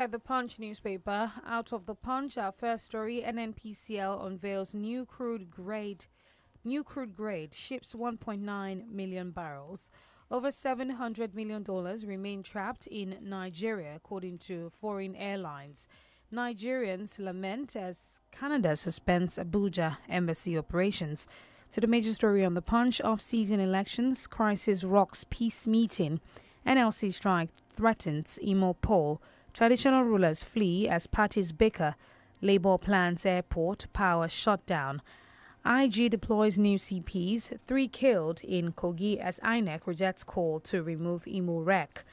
At the Punch newspaper, out of the Punch, our first story: NNPCL unveils new crude grade ships 1.9 million barrels. Over $700 million remain trapped in Nigeria, according to foreign airlines. Nigerians lament as Canada suspends Abuja embassy operations. To the major story on the Punch: off-season elections, crisis rocks peace meeting. NLC strike threatens Imo poll. Traditional rulers flee as parties bicker. Labour plans airport power shutdown. IG deploys new CPs. 3 killed in Kogi as INEC rejects call to remove Imo wreck.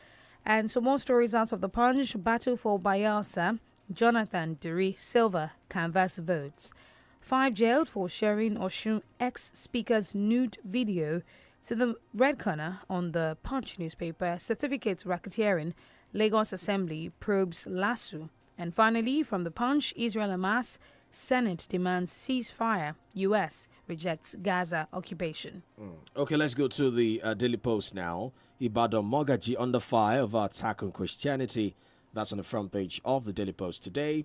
And so more stories out of the Punch. Battle for Bayelsa. Jonathan Diri Silva canvass votes. 5 jailed for sharing Oshun ex-speaker's nude video. To the red corner on the Punch newspaper: certificate racketeering. Lagos Assembly probes Lasso. And finally, from the Punch: Israel Hamas, Senate demands ceasefire. U.S. rejects Gaza occupation. Okay, let's go to the Daily Post now. Ibadan Mogaji under fire over attack on Christianity. That's on the front page of the Daily Post today.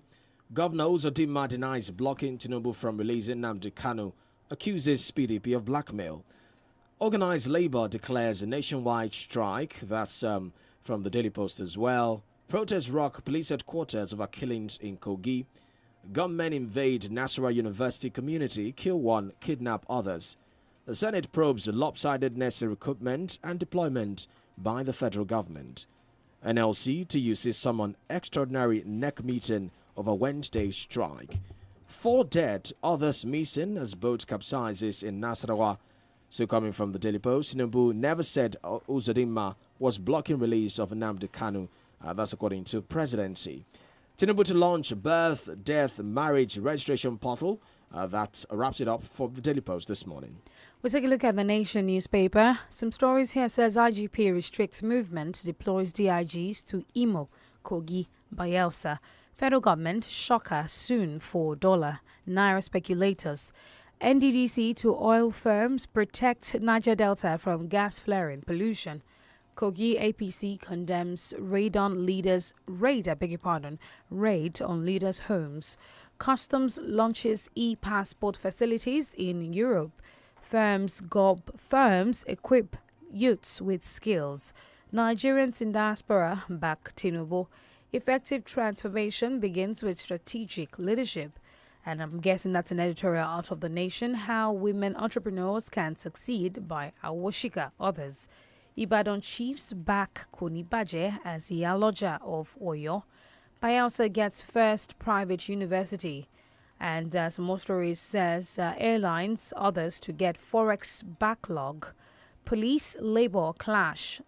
Governor Uzodinma denies blocking Tinubu from releasing Nnamdi Kanu, accuses PDP of blackmail. Organized Labour declares a nationwide strike. That's from the Daily Post as well. Protests rock police headquarters over killings in Kogi. Gunmen invade Nasarawa University community, kill one, kidnap others. The Senate probes the lopsidedness in recruitment and deployment by the federal government. NLC to use summon extraordinary neck meeting over Wednesday strike. 4 dead, others missing as boat capsizes in Nasarawa. So coming from the Daily Post, Tinubu never said Uzodinma was blocking release of Nnamdi Kanu. That's according to presidency. Tinubu to launch birth, death, marriage registration portal. That wraps it up for the Daily Post this morning. We'll take a look at the Nation newspaper. Some stories here says IGP restricts movement, deploys DIGs to Imo, Kogi, Bayelsa. Federal government shocker soon for dollar. Naira speculators. NDDC to oil firms protect Niger Delta from gas flaring pollution. Kogi APC condemns raid on leaders' raid on leaders' homes. Customs launches e-passport facilities in Europe. Firms equip youths with skills. Nigerians in diaspora back Tinubu. Effective transformation begins with strategic leadership. And I'm guessing that's an editorial out of the Nation. How women entrepreneurs can succeed by Awoshika others. Ibadan Chiefs back Koni Baje as the Aloja of Oyo. Bayelsa gets first private university. And some more stories says airlines, others to get forex backlog. Police labor clash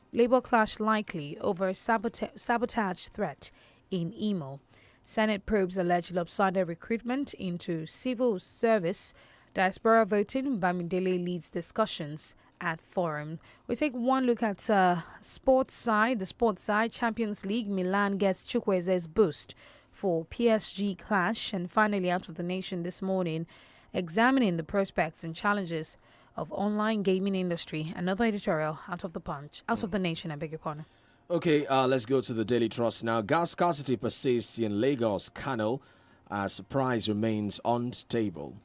likely over sabotage threat in Imo. Senate probes alleged lopsided recruitment into civil service. Diaspora voting, Bamidele leads discussions at forum. We take one look at the sports side. Champions League, Milan gets Chukweze's boost for PSG clash. And finally, out of the Nation this morning, examining the prospects and challenges of online gaming industry. Another editorial out of the Nation, I beg your pardon. Okay, let's go to the Daily Trust now. Gas scarcity persists in Lagos Canal as price remains unstable.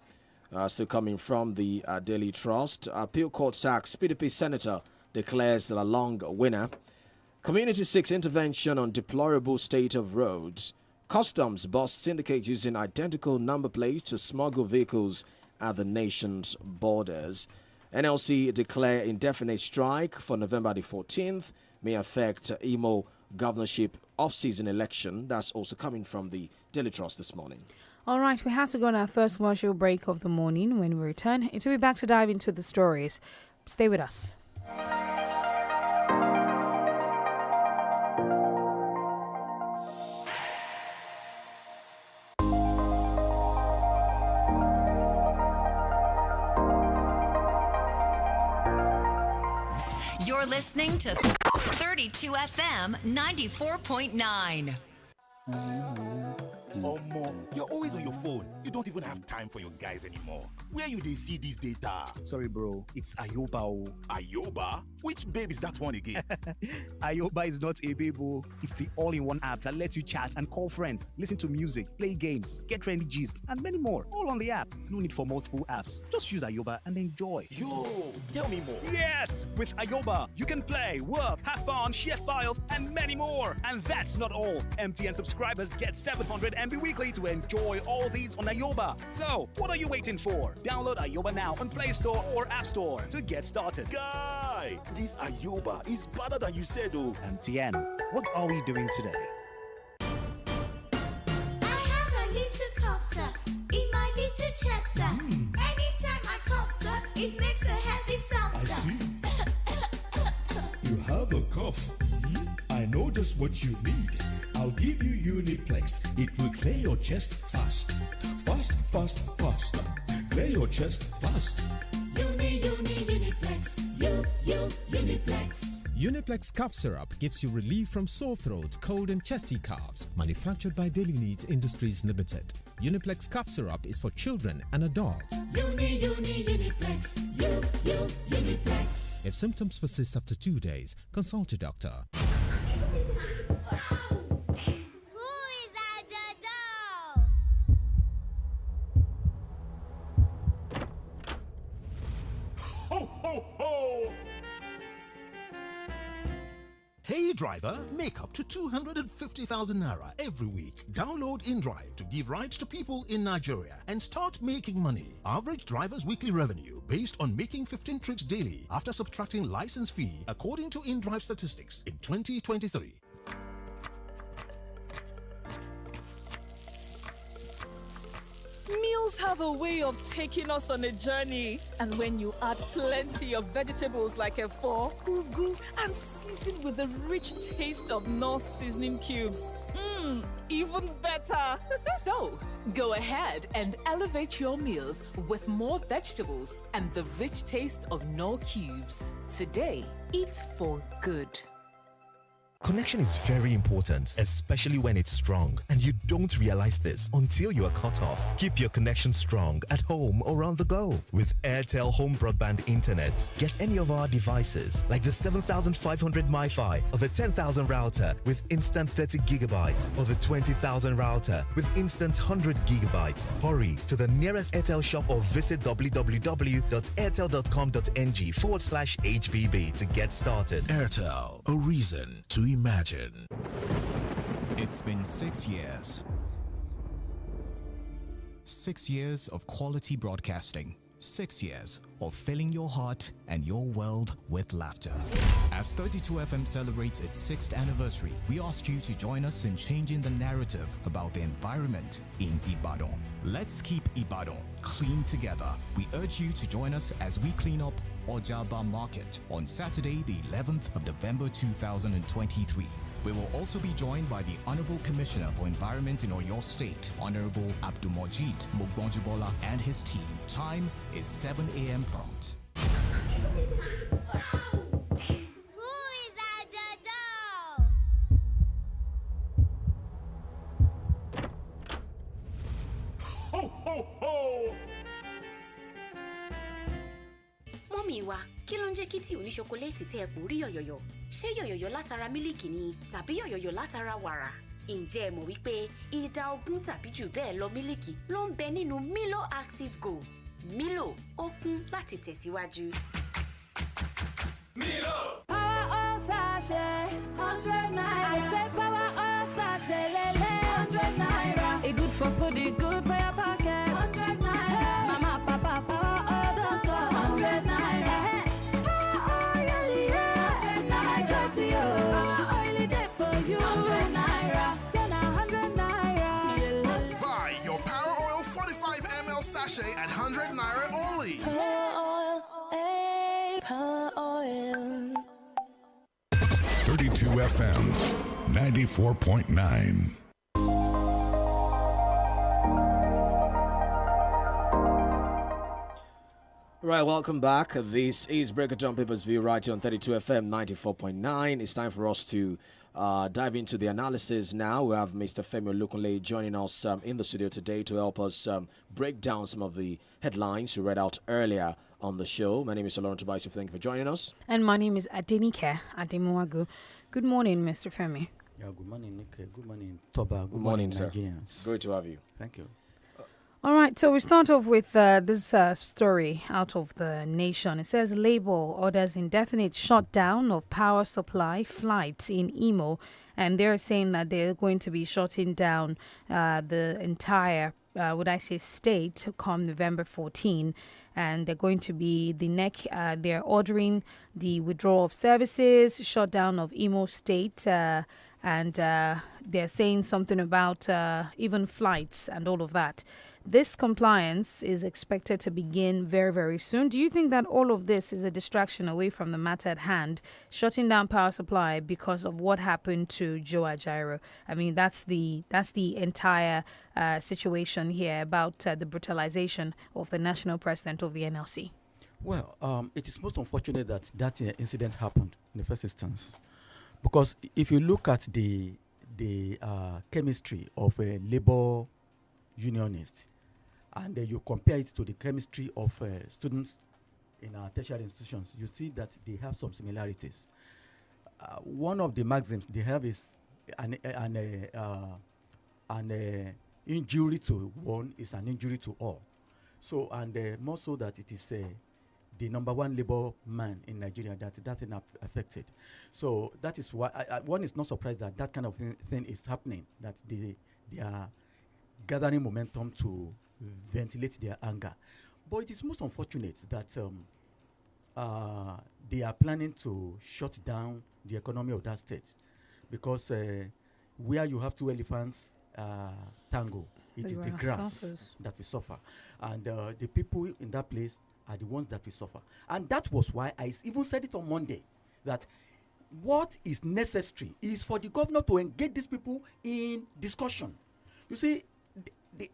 Still coming from the Daily Trust. Appeal court sacks PDP senator, declares Lalong winner. Community seeks intervention on deplorable state of roads. Customs bust syndicate using identical number plates to smuggle vehicles at the nation's borders. NLC declare indefinite strike for November the 14th. May affect Imo governorship off-season election. That's also coming from the Daily Trust this morning. All right, we have to go on our first commercial break of the morning. When we return, it will be back to dive into the stories. Stay with us. You're listening to 32 FM 94.9. Omo, you're always on your phone. You don't even have time for your guys anymore. Where you they see this data? Sorry, bro. It's Ayoba. Ayoba? Which babe is that one again? Ayoba is not a babe. It's the all-in-one app that lets you chat and call friends, listen to music, play games, get trendy gist, and many more. All on the app. No need for multiple apps. Just use Ayoba and enjoy. Yo, tell me more. Yes! With Ayoba, you can play, work, have fun, share files, and many more. And that's not all. MTN subscribers get 700 MB weekly to enjoy all these on Ayoba. So, what are you waiting for? Download Ayoba now on Play Store or App Store to get started. Guy, this Ayoba is better than you said, oh. MTN, what are we doing today? I have a little cup, sir, in my little chest, sir. Anytime I cough, sir, it makes a heavy sound, I sir. see. You have a cough. I know just what you need. I'll give you Uniplex. It will clear your chest fast. Fast, fast, fast. Clear your chest fast. Uniplex. Uniplex. Uniplex cough syrup gives you relief from sore throat, cold and chesty coughs. Manufactured by Daily Needs Industries Limited. Uniplex cough syrup is for children and adults. Uniplex. Uniplex. If symptoms persist after 2 days, consult your doctor. Who is at the door? Ho, ho, ho! Hey driver, make up to 250,000 naira every week. Download INDrive to give rides to people in Nigeria and start making money. Average driver's weekly revenue based on making 15 trips daily after subtracting license fee according to INDrive statistics in 2023. Meals have a way of taking us on a journey. And when you add plenty of vegetables like efo, ugu, and season with the rich taste of North seasoning cubes, even better. So, go ahead and elevate your meals with more vegetables and the rich taste of Knorr cubes. Today, eat for good. Connection is very important, especially when it's strong, and you don't realize this until you are cut off. Keep your connection strong at home or on the go with INT'L Home Broadband Internet. Get any of our devices like the 7500 MiFi or the 10,000 router with instant 30 gigabytes or the 20,000 router with instant 100 gigabytes. Hurry to the nearest INT'L shop or visit www.airtel.com.ng/HBB to get started. INT'L, a reason to imagine. It's been 6 years. 6 years of quality broadcasting. 6 years of filling your heart and your world with laughter. As 32FM celebrates its 6th anniversary, we ask you to join us in changing the narrative about the environment in Ibadan. Let's keep Ibadan clean together. We urge you to join us as we clean up Ojaba Market on Saturday, the 11th of November 2023. We will also be joined by the Honorable Commissioner for Environment in Oyo State, Honorable Abdulmojid Mogbonjibola, and his team. Time is 7 a.m. prompt. Who is at the door? Ho, ho, ho! Mọ́mì wa, kí ló ń jẹ́ kí tí oníṣokoléètì tẹ́ ẹ kò rí yọ̀yọ̀yọ̀? Ṣé yọ̀yọ̀yọ̀ látara mílìkì ni tàbí yọ̀yọ̀yọ̀ látara wàrà? Ǹjẹ́ ẹ mọ̀ wípé ìdá 20 tàbí jù bẹ́ẹ̀ lọ mílìkì ló ń bẹ nínú Milo Active Go? Milo, ó kún láti tẹ̀síwájú. Milo! Power oil sachet, 100 naira. I said power oil sachet, lele, 100 naira. It good for food, it good for your pocket. 100 naira. Hey. Mama, papa, power oil don't go. 100 naira. Hey. Power oil, yeah. 100 naira. Just you. Power oil is there for you. 100 naira. Say now 100 naira. Buy your Power Oil 45 ml sachet at 100 naira only. Power oil, hey, power oil. 32 FM 94.9. Right, welcome back. This is Breaker Down Papers View right here on 32 FM 94.9. It's time for us to dive into the analysis now. We have Mr. Femi Olukunle joining us in the studio today to help us break down some of the headlines we read out earlier on the show. My name is OLORUNTOBA. Thank you for joining us. And my name is DENIKE Ademuagu. Good morning, Mr. Femi. Yeah, good morning, Nick. Good morning, Toba. Good morning, sir. Nigerians. Great to have you. Thank you. All right, so we start off with this story out of the Nation. It says Labour orders indefinite shutdown of power supply flights in Imo, and they're saying that they're going to be shutting down the entire, state come November 14. And they're going to be they're ordering the withdrawal of services, shutdown of Imo State, and they're saying something about even flights and all of that. This compliance is expected to begin very, very soon. Do you think that all of this is a distraction away from the matter at hand, shutting down power supply because of what happened to Joe Ajaero? I mean, that's the entire situation here about the brutalization of the national president of the NLC. Well, it is most unfortunate that incident happened in the first instance, because if you look at the chemistry of a labor unionist, and you compare it to the chemistry of students in our tertiary institutions, you see that they have some similarities. One of the maxims they have is an injury to one is an injury to all. So, and more so that it is the number one labor man in Nigeria that's affected. So that is why one is not surprised that kind of thing is happening, that they are gathering momentum to ventilate their anger. But it is most unfortunate that they are planning to shut down the economy of that state, because where you have two elephants tango, it is the grass that we suffer. And the people in that place are the ones that we suffer. And that was why I even said it on Monday, that what is necessary is for the governor to engage these people in discussion. You see,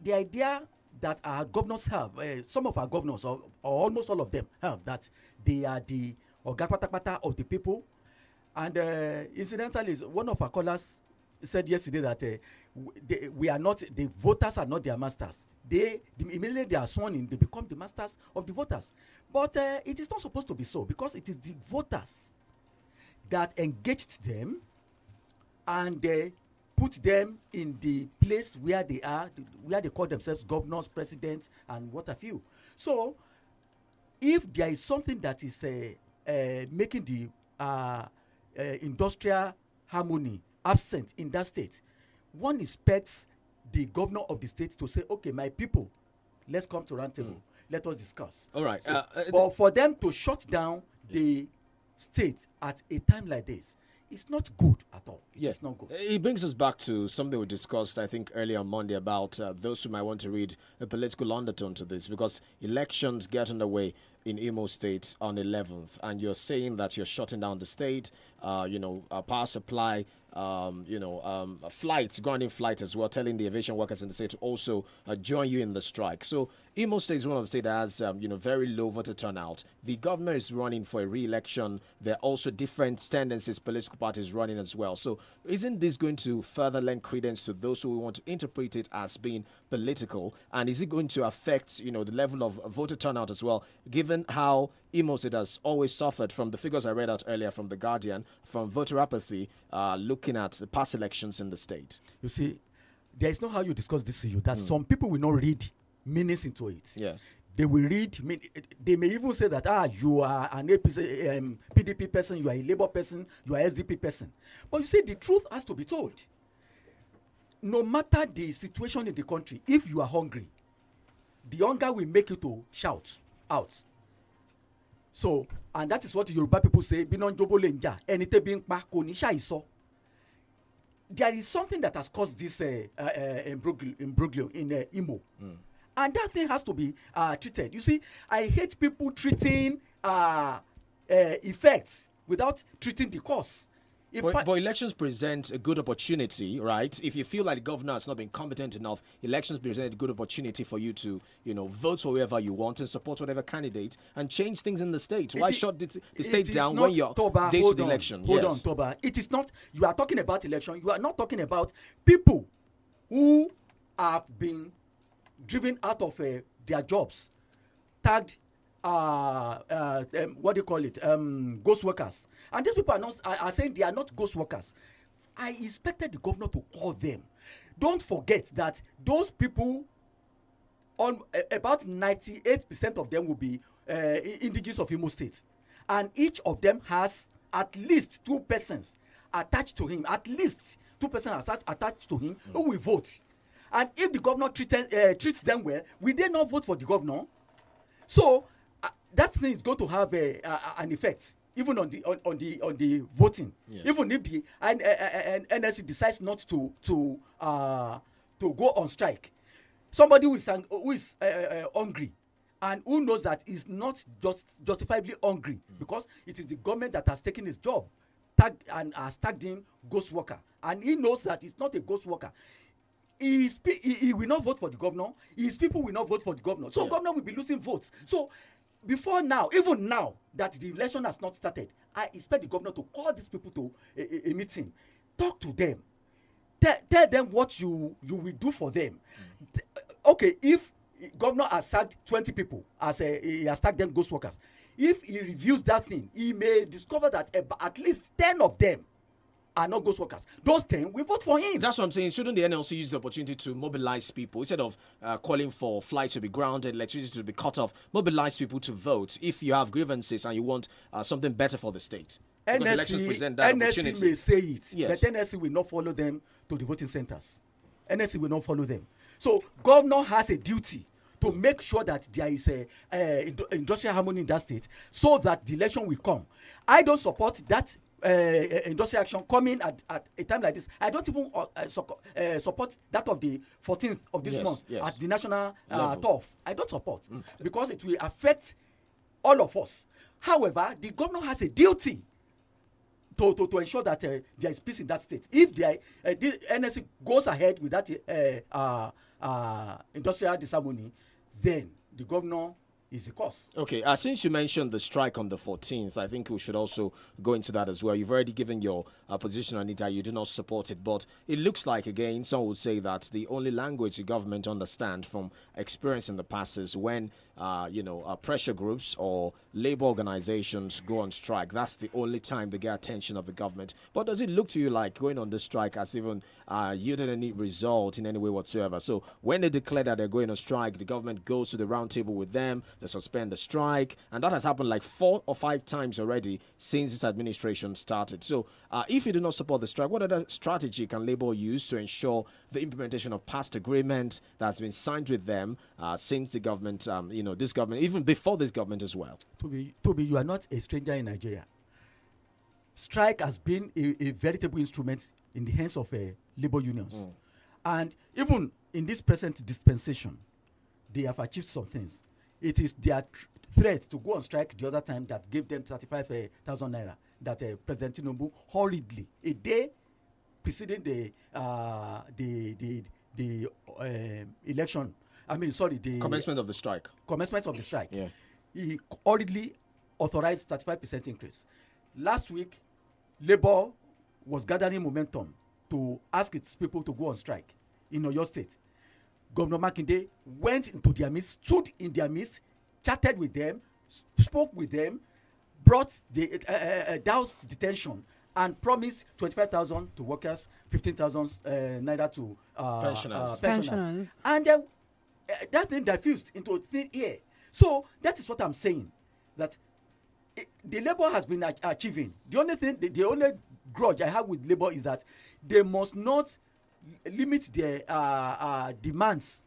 the idea that our governors have, some of our governors, or almost all of them, have that they are the Ogapatapata of the people. And incidentally, one of our callers said yesterday that we are not, the voters are not their masters. Immediately they are sworn in, they become the masters of the voters. But it is not supposed to be so, because it is the voters that engaged them and put them in the place where they are, where they call themselves governors, presidents, and what have you. So, if there is something that is making the industrial harmony absent in that state, one expects the governor of the state to say, okay, my people, let's come to round table. Let us discuss. All right. So, but for them to shut down the state at a time like this, it's not good at all. It's not good. It brings us back to something we discussed, I think, earlier on Monday about those who might want to read a political undertone to this, because elections get underway in Imo State on 11th, and you're saying that you're shutting down the state, power supply, flights, grounding flights as well, telling the aviation workers in the state to also join you in the strike. So Imo State is one of the states that has, very low voter turnout. The governor is running for a re-election. There are also different tendencies, political parties running as well. So isn't this going to further lend credence to those who want to interpret it as being political? And is it going to affect, the level of voter turnout as well, given how Imo State has always suffered from the figures I read out earlier from The Guardian, from voter apathy, looking at the past elections in the state? You see, there is not how you discuss this issue, that some people will not read meanings into it. Yes. They will read, they may even say that, you are an PDP person, you are a Labour person, you are SDP person. But you see, the truth has to be told. No matter the situation in the country, if you are hungry, the hunger will make you to shout out. So, and that is what Yoruba people say, there is something that has caused this imbroglio in Imo. And that thing has to be treated. You see, I hate people treating effects without treating the cause. But elections present a good opportunity, right? If you feel like the governor has not been competent enough, elections present a good opportunity for you to, vote for whoever you want and support whatever candidate and change things in the state. Why shut the state down when you're days to the election? Hold on, Toba. It is not. You are talking about election. You are not talking about people who have been driven out of their jobs, tagged. What do you call it? Ghost workers. And these people are saying they are not ghost workers. I expected the governor to call them. Don't forget that those people, about 98% of them will be indigenous of Imo State. And each of them has at least 2 persons attached to him. At least 2 persons attached to him who will vote. And if the governor treats them well, will they not vote for the governor? So that thing is going to have an effect even on the voting. Yes. Even if the NSC decides not to go on strike, somebody who is hungry and who knows that is not justifiably hungry because it is the government that has taken his job, has tagged him ghost worker, and he knows that he's not a ghost worker. He will not vote for the governor. His people will not vote for the governor. So governor will be losing votes. So before now, even now that the election has not started, I expect the governor to call these people to a meeting, talk to them, tell them what you will do for them. Okay, if governor has sacked 20 people, he has tagged them ghost workers, if he reviews that thing, he may discover that at least 10 of them are not ghost workers. Those 10 will vote for him. That's what I'm saying. Shouldn't the NLC use the opportunity to mobilize people instead of calling for flights to be grounded, electricity to be cut off? Mobilize people to vote if you have grievances and you want something better for the state. NSC may say it, yes, but NSC will not follow them to the voting centers. NSC will not follow them. So governor has a duty to make sure that there is a industrial harmony in that state so that the election will come. I don't support that industrial action coming at a time like this. I don't even support that of the 14th of this month at the national turf. I don't support because it will affect all of us. However, the governor has a duty to ensure that there is peace in that state. If the NSC goes ahead with that industrial disharmony, then the governor is the cause. Okay, since you mentioned the strike on the 14th, I think we should also go into that as well. You've already given your position on it that you do not support it, but it looks like, again, some would say that the only language the government understands from experience in the past is when, pressure groups or labor organizations go on strike. That's the only time they get attention of the government. But does it look to you like going on the strike has even yielded any result in any way whatsoever? So when they declare that they're going on strike, the government goes to the round table with them, they suspend the strike, and that has happened like 4 or 5 times already since this administration started. So if you do not support the strike, what other strategy can Labour use to ensure the implementation of past agreements that has been signed with them since the government, this government, even before this government as well? Toby, you are not a stranger in Nigeria. Strike has been a veritable instrument in the hands of labor unions. And even in this present dispensation, they have achieved some things. It is their threat to go on strike the other time that gave them 35,000 naira that President Tinubu hurriedly, a day preceding the election. The commencement of the strike. Commencement of the strike. Yeah. He hurriedly authorized 35% increase. Last week, Labour was gathering momentum to ask its people to go on strike in Oyo State. Governor Makinde went into their midst, stood in their midst, chatted with them, spoke with them, brought the doused the tension, and promised 25,000 to workers, 15,000 naira to pensioners. And that thing diffused into thin air. So that is what I'm saying, that the Labour has been achieving. The only grudge I have with Labour is that they must not limit their demands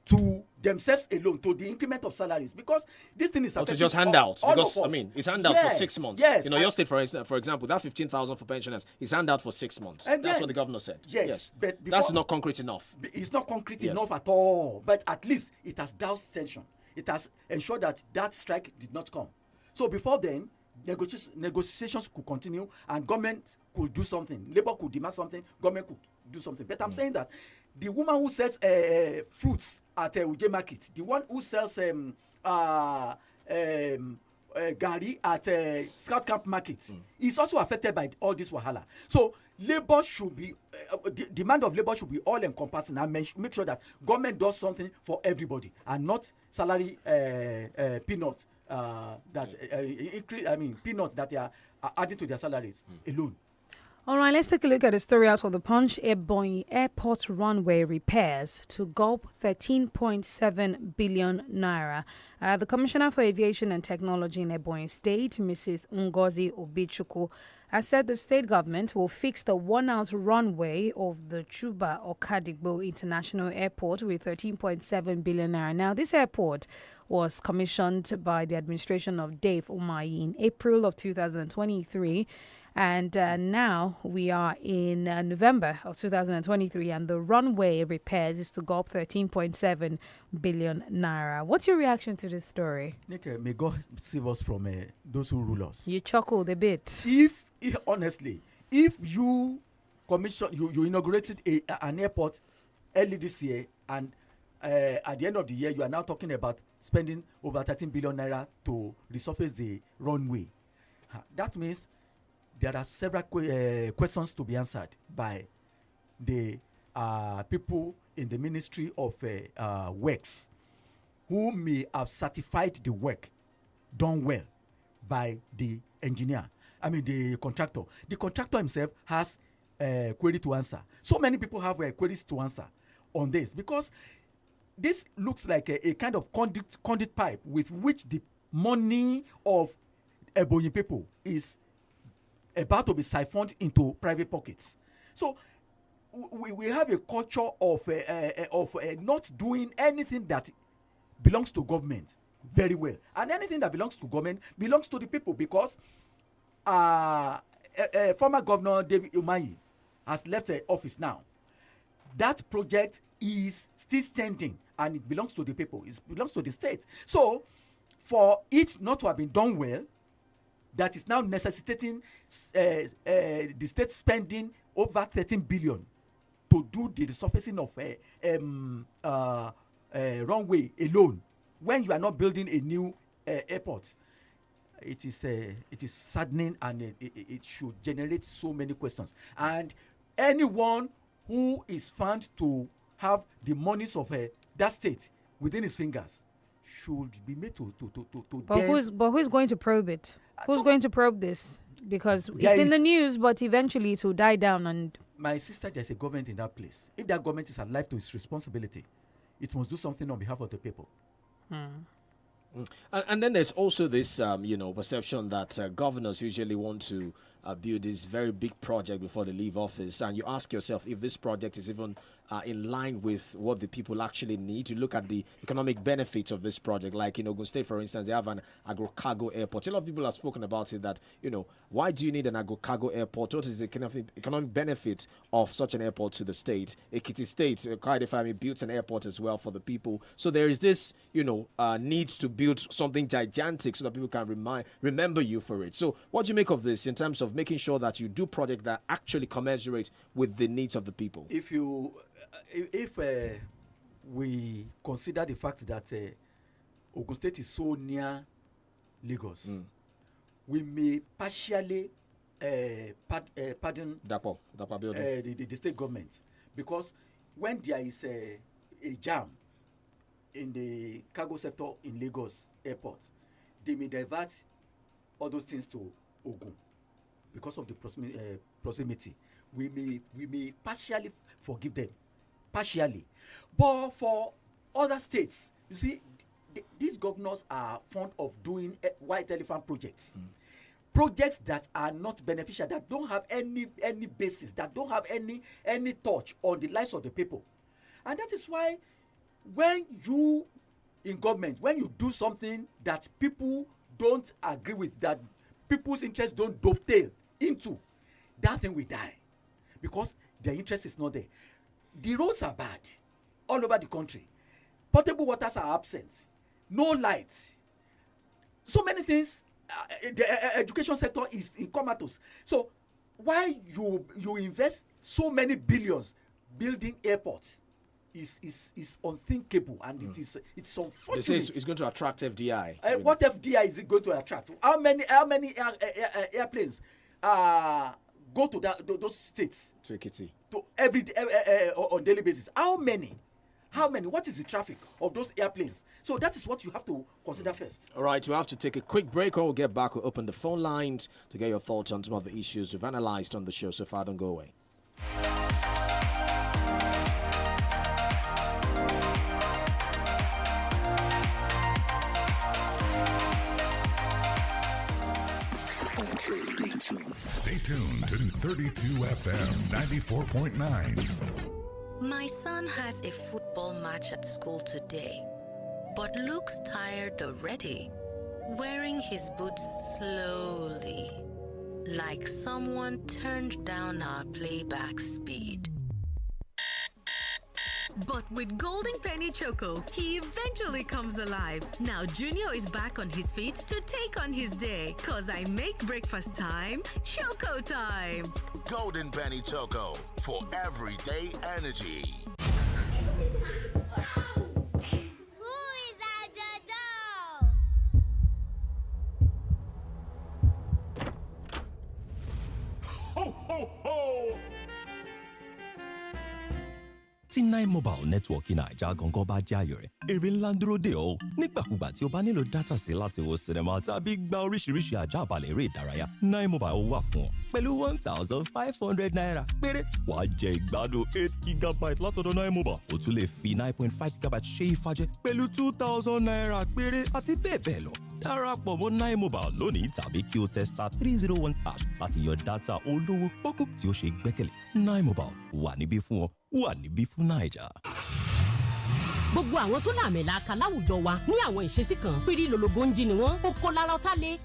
to themselves alone, to the increment of salaries, because this thing is affecting just handouts. All because of us. It's handouts for 6 months. Yes. Your state, for example, that 15,000 for pensioners is handout for 6 months. And that's what the governor said. Yes. But that's not concrete enough. It's not concrete enough at all. But at least it has doused tension. It has ensured that strike did not come. So before then, negotiations could continue and government could do something. Labour could demand something, government could do something. But I'm saying that the woman who sells fruits at Uje Market, the one who sells gari at Scout Camp Market is also affected by all this wahala. So labor should be demand of labor should be all encompassing and make sure that government does something for everybody and not salary peanuts peanuts that they are adding to their salaries alone. All right, let's take a look at a story out of the Punch. Ebonyi Airport runway repairs to gulp 13.7 billion naira. The Commissioner for Aviation and Technology in Ebonyi State, Mrs. Ngozi Obichukwu, has said the state government will fix the worn-out runway of the Chuba Okadigbo International Airport with 13.7 billion naira. Now, this airport was commissioned by the administration of Dave Umahi in April of 2023. And now we are in November of 2023, and the runway repairs is to go up 13.7 billion naira. What's your reaction to this story? Nick, may God save us from those who rule us. You chuckled a bit. If honestly, if you you inaugurated an airport early this year, and at the end of the year, you are now talking about spending over 13 billion naira to resurface the runway. That means there are several questions to be answered by the people in the Ministry of Works who may have certified the work done well by the engineer. I mean, the contractor. The contractor himself has a query to answer. So many people have queries to answer on this because this looks like a kind of conduit pipe with which the money of Ebonyi people is about to be siphoned into private pockets. So we have a culture of not doing anything that belongs to government very well, and anything that belongs to government belongs to the people, because former governor David Umahi has left the office now. That project is still standing and it belongs to the people. It belongs to the state. So for it not to have been done well, that is now necessitating the state spending over 13 billion to do the resurfacing of runway alone, when you are not building a new airport. It is saddening, and it should generate so many questions. And anyone who is found to have the monies of that state within his fingers should be made to But who's going to probe it? Who's going to probe this? Because it's in the news, but eventually it will die down. And my sister, there's a government in that place. If that government is alive to its responsibility, it must do something on behalf of the people. And then there's also this, perception that governors usually want to build this very big project before they leave office. And you ask yourself if this project is even in line with what the people actually need. To look at the economic benefits of this project. Like in Ogun State, for instance, they have an agro-cargo airport. A lot of people have spoken about it that, why do you need an agro-cargo airport? What is the economic benefit of such an airport to the state? Ekiti State, Kaidefami built an airport as well for the people. So there is this, need to build something gigantic so that people can remember you for it. So what do you make of this in terms of making sure that you do projects that actually commensurate with the needs of the people? If we consider the fact that Ogun State is so near Lagos, we may partially pardon the state government, because when there is a jam in the cargo sector in Lagos airport, they may divert all those things to Ogun because of the proximity. We may partially forgive them, partially, but for other states, you see, these governors are fond of doing white elephant projects. Projects that are not beneficial, that don't have any basis, that don't have any touch on the lives of the people. And that is why when you in government, when you do something that people don't agree with, that people's interests don't dovetail into, that thing will die, because their interest is not there. The roads are bad all over the country. Potable waters are absent. No lights. So many things the education sector is in comatose. So why you invest so many billions building airports is unthinkable, and it's unfortunate. They say it's going to attract FDI. What FDI is it going to attract? How many airplanes go to those states? To every day, on daily basis. How many? What is the traffic of those airplanes? So that is what you have to consider first. All right, we'll have to take a quick break. When we'll get back, we'll open the phone lines to get your thoughts on some of the issues we've analyzed on the show so far. Don't go away. Stay tuned to 32 FM 94.9. My son has a football match at school today, but looks tired already, wearing his boots slowly, like someone turned down our playback speed. But with Golden Penny Choco, he eventually comes alive. Now Junior is back on his feet to take on his day. 'Cause I make breakfast time Choco time. Golden Penny Choco for everyday energy. Who is at the door? Ho, ho, ho! tí 9 mobile network Naija gangan bá jẹ́ àyò rẹ̀ èrè ńlá ń dúró dè ọ́ nígbàkúgbà tí o bá nílò dátà sí láti wo sinimá tàbí gba oríṣiríṣi àjàbalẹ̀ eré ìdárayá 9 mobile wà fún ọ pẹ̀lú 1,500 naira péré wàá jẹ ìgbádùn 8 gigabyte látọ̀dọ̀ 9 mobile o tún lè fi 9.5 gigabyte ṣe ìfàjẹ pẹ̀lú 2,000 naira péré àti bẹ́ẹ̀ bẹ́ẹ̀ lọ darapọ̀ mọ́ 9 mobile lónìí tàbí kí o tẹ *301# láti yan dátà olówó pọ́kú tí ó ṣe gbẹ́kẹ̀lé 9 mobile wà níbí fún ọ wà níbí fún Naija. Gbogbo àwọn tó láàmìlàaka láwùjọ wa ní àwọn ìṣesí kan pírí lologo ń jí ni wọ́n kókó lára ọ̀tá lé.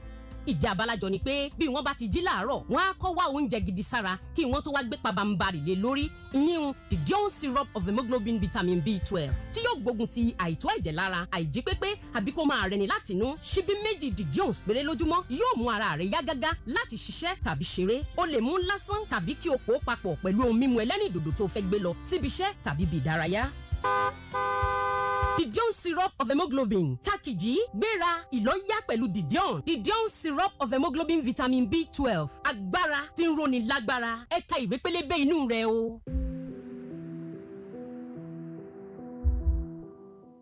Ìdí abalajọ ni pé bí wọ́n bá ti jí láàárọ̀ wọ́n á kọ́ wá oúnjẹ gidi sára kí wọ́n tó wá gbé pabambarì lé lórí ìyíhun the DENIKE syrup of hemoglobin vitamin B12 tí yóò gbógun ti àìtó ẹ̀jẹ̀ lára àìjí pépé àbí kó máa rẹni láti inú ṣíbí méjì the DENIKE péré lójúmọ́ yóò mú ara rẹ̀ yá gágá láti ṣiṣẹ́ tàbí ṣeré o lè mú lásán tàbí kí o pò ó papọ̀ pẹ̀lú ohun mímu ẹlẹ́rìndòdò tó fẹ́ gbé lọ síbi iṣẹ́ tàbí bí ìdárayá. The DENIKE syrup of hemoglobin takiji gbéra ìlọ́yà pẹ̀lú the DENIKE syrup of hemoglobin vitamin B12 agbára tí ń roni lágbára ẹ̀ka ìwé pélébé inú rẹ̀ o.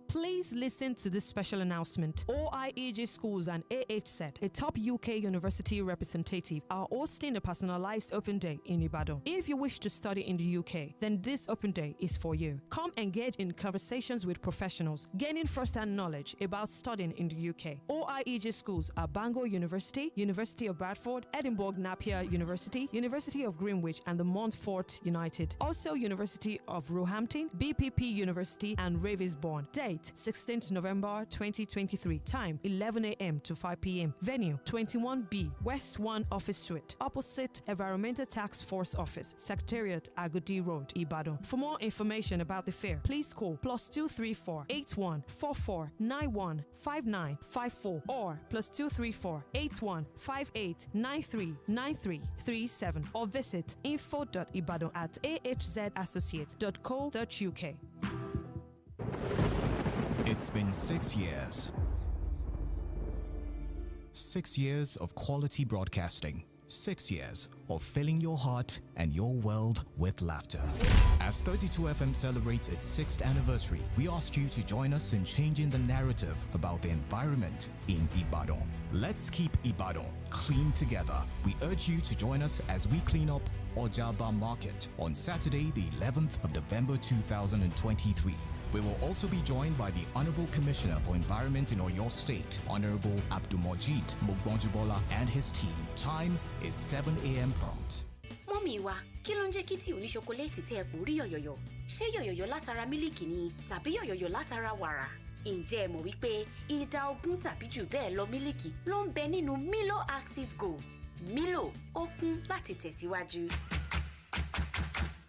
Please listen to this special announcement. OIEG Schools and AHZ, a top UK university representative, are hosting a personalized open day in Ibadan. If you wish to study in the UK, then this open day is for you. Come engage in conversations with professionals, gaining first-hand knowledge about studying in the UK. OIEG schools are Bangor University, University of Bradford, Edinburgh Napier University, University of Greenwich, and the Montfort United. Also University of Roehampton, BPP University, and Ravensbourne. Date 16th November 2023. Time 11 a.m. to 5 p.m. Venue 21B West 1 Office Suite opposite Environmental Task Force Office, Secretariat Agodi Road, Ibadan. For more information about the fair, please call +234 81 44 91 59 54 or +234 81 58 93 93 37 or visit info.ibadan@ahzassociates.co.uk. It's been 6 years. 6 years of quality broadcasting. 6 years of filling your heart and your world with laughter. As 32 FM celebrates its 6th anniversary, we ask you to join us in changing the narrative about the environment in Ibadan. Let's keep Ibadan clean together. We urge you to join us as we clean up Ojaba Market on Saturday, the 11th of November 2023. We will also be joined by the Honorable Commissioner for Environment in Oyo State, Honorable Abdulmojid Mogbonjubola, and his team. Time is 7 a.m. prompt. Mọ́mì wa, kí ló ń jẹ́ kí tí oníṣokoléètì tẹ́ ẹ kú rí yọ̀yọ̀yọ̀? Ṣé yọ̀yọ̀yọ̀ látara mílìkì ni tàbí yọ̀yọ̀yọ̀ látara wàrà? Ǹjẹ́ ẹ mọ̀ wípé ìdá 20 tàbí jù bẹ́ẹ̀ lọ mílìkì ló ń bẹ nínú Milo Active Go? Milo ó kún láti tẹ̀síwájú.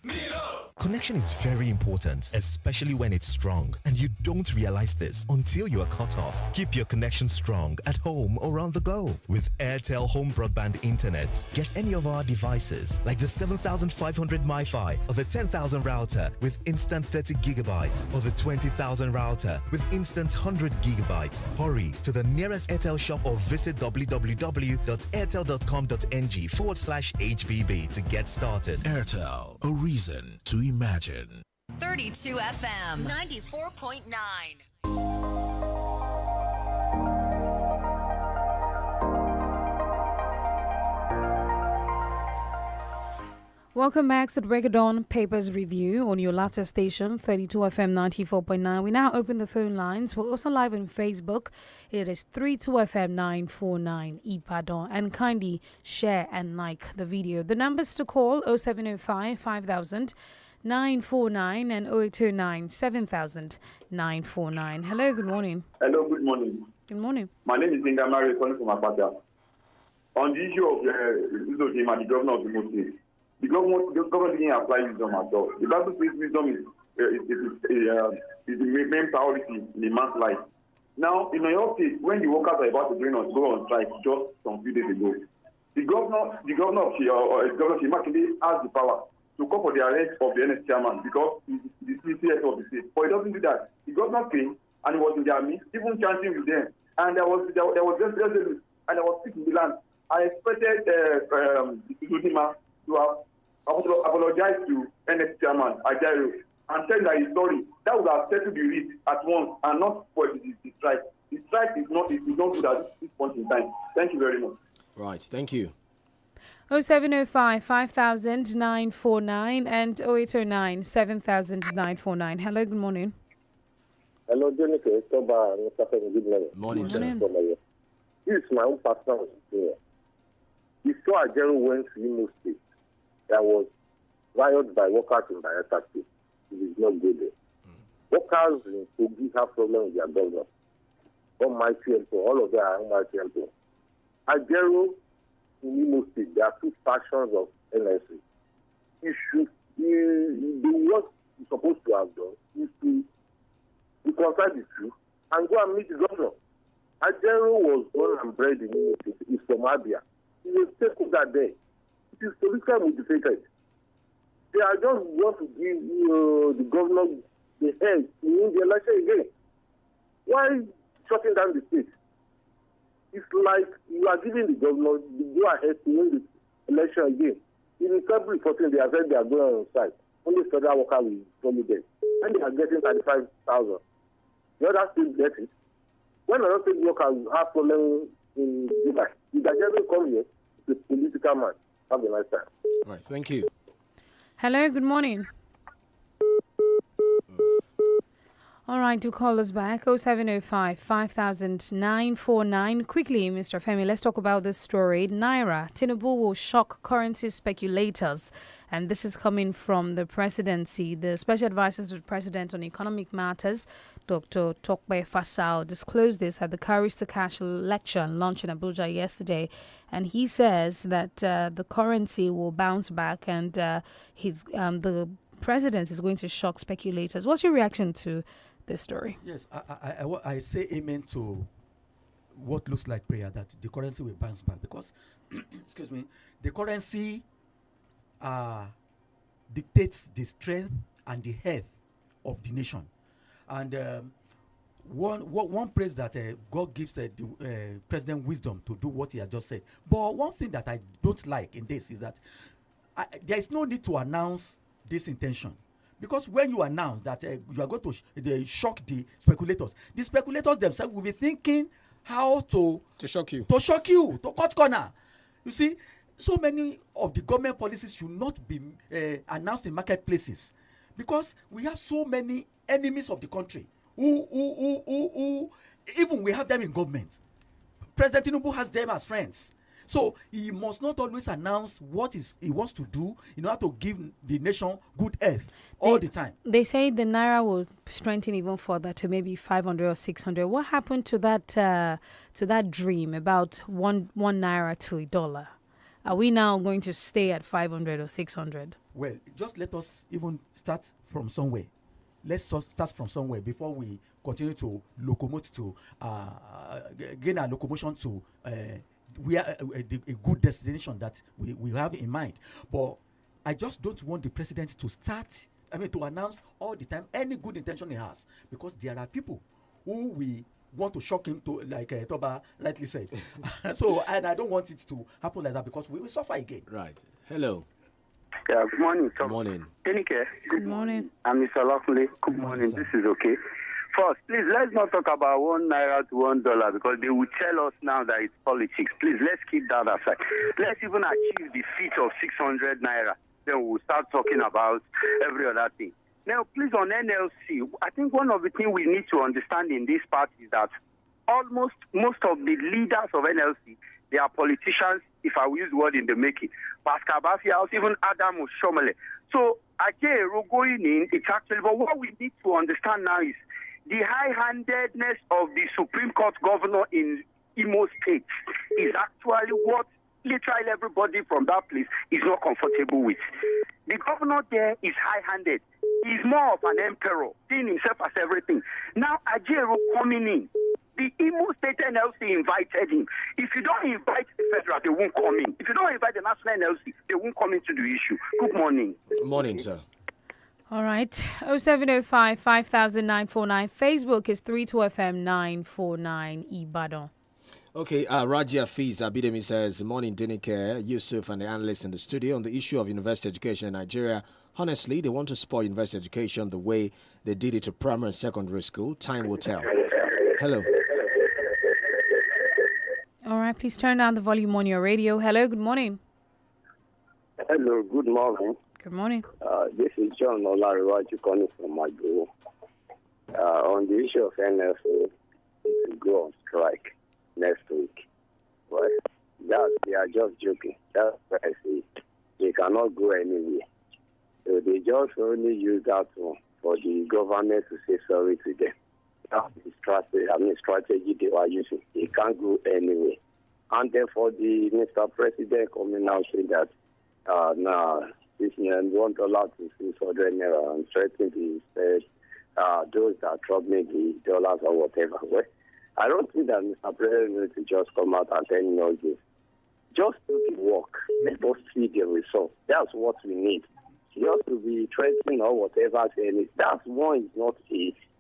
Milo! Connection is very important, especially when it's strong, and you don't realize this until you are cut off. Keep your connection strong at home or on the go with INT'L Home Broadband Internet. Get any of our devices like the 7500 MiFi or the 10,000 router with instant 30 gigabytes or the 20,000 router with instant 100 gigabytes. Hurry to the nearest INT'L shop or visit www.airtel.com.ng/HBB to get started. INT'L, a reason to imagine. 32 FM 94.9. Welcome back to the Break of Dawn Papers Review on your laughter station, 32 FM 94.9. We now open the phone lines. We're also live on Facebook. It is 32 FM 949 Ipadon. And kindly share and like the video. The numbers to call 0705 5000 949 and 0829 7000 949. Hello, good morning. Hello, good morning. Good morning. My name is Inga Mary, calling from Apata. On the issue of the governor of the Muslims, the government didn't apply wisdom at all. The Bible says wisdom is the main priority in a man's life. Now, in your case, when the workers are about to go on strike just some few days ago, the governor of Governor Shimakinde has the power to call for the arrest of the NS chairman because he's the CCS of the state. But he doesn't do that. The governor came and he was in their midst, even chanting with them. And there was just resolute and there was peace in the land. I expected Zudima to have apologized to NS chairman Ajaero and tell that he's sorry. That would have settled the risk at once and not for the strike. The strike is not good at this point in time. Thank you very much. Right, thank you. 0705 5000 949 and 0809 7000 949. Hello, good morning. Hello, DENIKE. Good morning. Morning, sir. This is my own personal experience. Before Ajaero went to Imo State, there was riot by workers in Bayelsa State. It is not good there. Workers in Kogi have problems with their governor. Almighty Emperor, all of them are Almighty Emperor. Ajaero in Imo State, there are two factions of NSC. What he's supposed to have done is to reconcile the two and go and meet the governor. Ajaero was born and bred in Imo State. He's from Abia. He's a stakeholder there. It is politically motivated. They are just want to give the governor the head to win the election again. Why shutting down the state? It's like you are giving the governor the go-ahead to win the election again. In February 14, they have said they are going on site. Only federal workers will follow them. And they are getting 35,000. The other state get it. When another state workers have problems in July, if they never come here, it's a political man. Have a nice time. Right, thank you. Hello, good morning. All right, do call us back 0705 5000 949. Quickly, Mr. Femi, let's talk about this story. Naira, Tinubu will shock currency speculators. And this is coming from the presidency. The special advisor to the president on economic matters, Dr. Tokbe Fasao, disclosed this at the Carries to Cash lecture launched in Abuja yesterday. And he says that the currency will bounce back and the president is going to shock speculators. What's your reaction to this story? Yes, I say amen to what looks like prayer, that the currency will bounce back because, excuse me, the currency dictates the strength and the health of the nation. And one prays that God gives the president wisdom to do what he has just said. But one thing that I don't like in this is that there is no need to announce this intention. Because when you announce that you are going to shock the speculators themselves will be thinking how to shock you, to cut corner. You see, so many of the government policies should not be announced in marketplaces because we have so many enemies of the country who even we have them in government. President Tinubu has them as friends. So he must not always announce what he wants to do in order to give the nation good health all the time. They say the naira will strengthen even further to maybe 500 or 600. What happened to that dream about one naira to $1? Are we now going to stay at 500 or 600? Well, just let us even start from somewhere. Let's just start from somewhere before we continue to locomote to gain our locomotion to a good destination that we have in mind. But I just don't want the president to to announce all the time any good intention he has, because there are people who we want to shock him to, like Toba rightly said. So, and I don't want it to happen like that, because we will suffer again. Right. Hello. Yeah, good morning. Good morning. DENIKE. Good morning. I'm Mr. Lafley. Good morning. This is okay. First, please, let's not talk about 1 naira to $1, because they will tell us now that it's politics. Please, let's keep that aside. Let's even achieve the feat of 600 naira. Then we'll start talking about every other thing. Now, please, on NLC, I think one of the things we need to understand in this part is that most of the leaders of NLC, they are politicians, if I will use the word in the making. Pascal Bafiaus, even Adam Oshomole. So, Ajero going in, it's actually, but what we need to understand now is the high-handedness of the Supreme Court governor in Imo State is actually what literally everybody from that place is not comfortable with. The governor there is high-handed. He's more of an emperor, seeing himself as everything. Now, Ajero coming in, the Imo State NLC invited him. If you don't invite the federal, they won't come in. If you don't invite the national NLC, they won't come into the issue. Good morning. Good morning, sir. All right. 0705 5949. Facebook is 32FM 949 Ibadan. Okay, Raja Fiz Abidemi says, morning, DENIKE, Yusuf, and the analysts in the studio on the issue of university education in Nigeria. Honestly, they want to spoil university education the way they did it to primary and secondary school. Time will tell. Hello. All right, please turn down the volume on your radio. Hello, good morning. Hello, good morning. Good morning. This is John Olariwaju calling from Magoo. On the issue of NLC, to go on strike next week. But they are just joking. That's why I say they cannot go anywhere. So they just only use that one for the government to say sorry to them. That's the strategy they are using. They can't go anywhere. And therefore, the Mr. President coming out saying that now this $1 to 600 naira and threatening those that are troubling the dollars or whatever. Well, I don't think that Mr. President needs to just come out and tell us this. Just do the work. Let us see the result. That's what we need. Just to be threatening or whatever, that one is not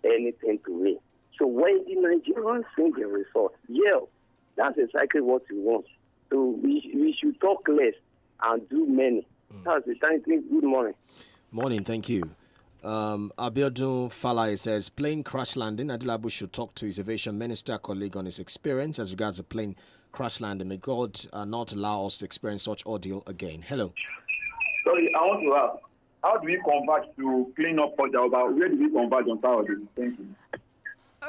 anything to me. So when the Nigerians see the result, yeah, that's exactly what we want. So we should talk less and do many. That's the time. Good morning. Morning, thank you. Abiodun Falai says, plane crash landing. Adilabu should talk to his aviation minister colleague on his experience as regards the plane crash landing. May God not allow us to experience such ordeal again. Hello. Sorry, I want to ask, how do we converge to clean up Ojaoba? Where do we converge on Saturday? Thank you.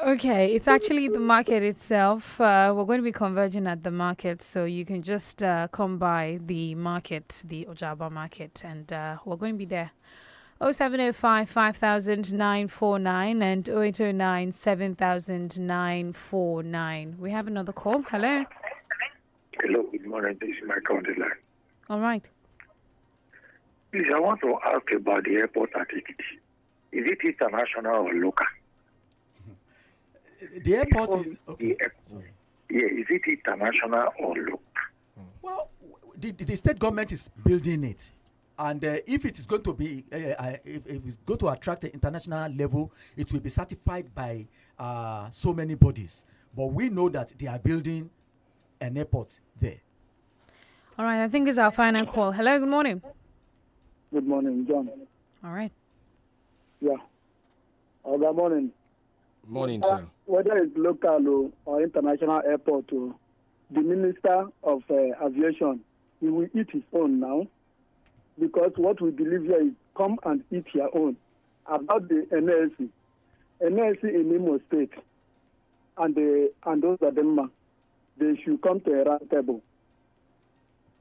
Okay, it's actually the market itself. We're going to be converging at the market, so you can just come by the market, the Ojaba market, and we're going to be there. 0705 5949 and 0809 7949. We have another call. Hello. Hello, good morning. This is Michael on the line. All right. Please, I want to ask about the airport at Ekiti. Is it international or local? The airport is... Okay. Yeah, is it international or local? Well, the state government is building it. And if it is going to be, if it's going to attract the international level, it will be certified by so many bodies. But we know that they are building an airport there. All right, I think this is our final call. Hello, good morning. Good morning, John. All right. Yeah. Good morning. Morning, sir. Whether it's local or international airport, the Minister of Aviation, he will eat his own now. Because what we believe here is come and eat your own. About the NLC. NLC in Imo State and those are them, they should come to a round table.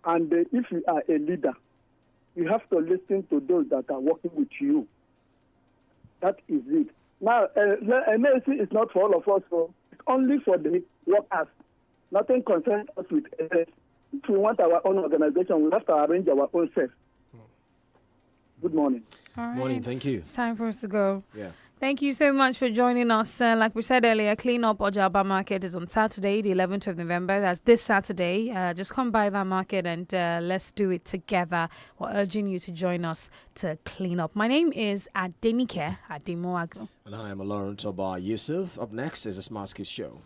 And if you are a leader, you have to listen to those that are working with you. That is it. Now, NLC is not for all of us, so it's only for the workers. Nothing concerns us with NLC. If we want our own organization, we have to arrange our own self. Good morning. All right. Morning, thank you. It's time for us to go. Yeah. Thank you so much for joining us. Like we said earlier, Clean Up Ojaba Market is on Saturday, the 11th of November. That's this Saturday. Just come by that market and let's do it together. We're urging you to join us to clean up. My name is DENIKE Ademoagu. And I am OLORUNTOBA Yusuf. Up next is a Smart Kids Show.